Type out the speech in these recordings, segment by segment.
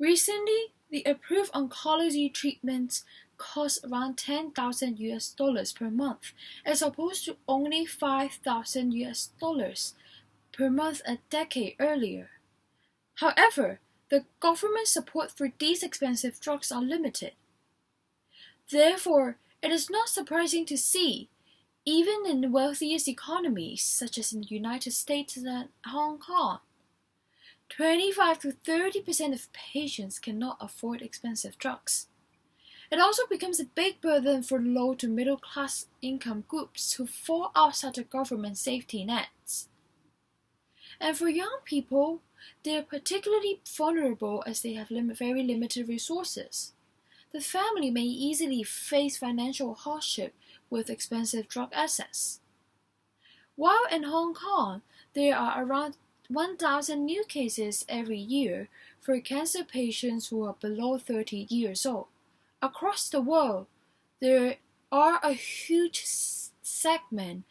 Recently, the approved oncology treatments cost around $10,000 per month, as opposed to only $5,000 per month a decade earlier. However, the government support for these expensive drugs are limited. Therefore, it is not surprising to see, even in the wealthiest economies, such as in the United States and Hong Kong, 25 to 30% of patients cannot afford expensive drugs. It also becomes a big burden for low to middle class income groups who fall outside the government safety nets. And for young people, they are particularly vulnerable as they have very limited resources. The family may easily face financial hardship with expensive drug access. While in Hong Kong, there are around 1,000 new cases every year for cancer patients who are below 30 years old. Across the world, there are a huge segment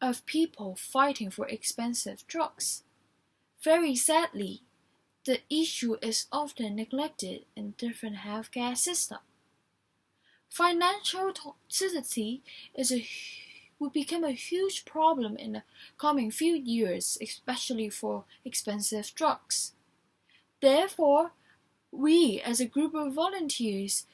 of people fighting for expensive drugs. Very sadly, the issue is often neglected in different healthcare systems. Financial toxicity will become a huge problem in the coming few years, especially for expensive drugs. Therefore, we as a group of volunteers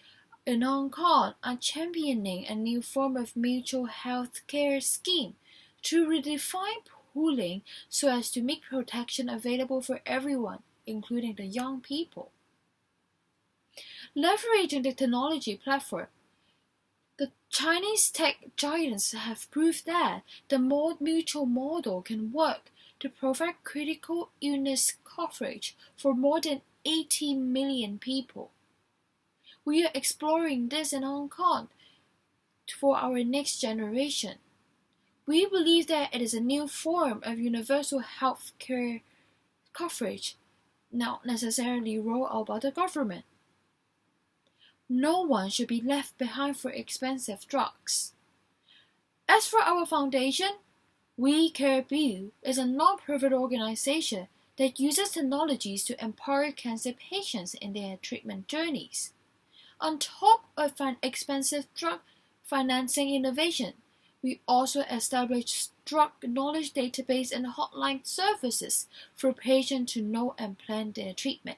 in Hong Kong are championing a new form of mutual health care scheme to redefine pooling so as to make protection available for everyone, including the young people. Leveraging the technology platform, the Chinese tech giants have proved that the mutual model can work to provide critical illness coverage for more than 80 million people. We are exploring this in Hong Kong for our next generation. We believe that it is a new form of universal health care coverage, not necessarily rolled out by the government. No one should be left behind for expensive drugs. As for our foundation, WeCareBill is a non-profit organization that uses technologies to empower cancer patients in their treatment journeys. On top of expensive drug financing innovation, we also established drug knowledge database and hotline services for patients to know and plan their treatment.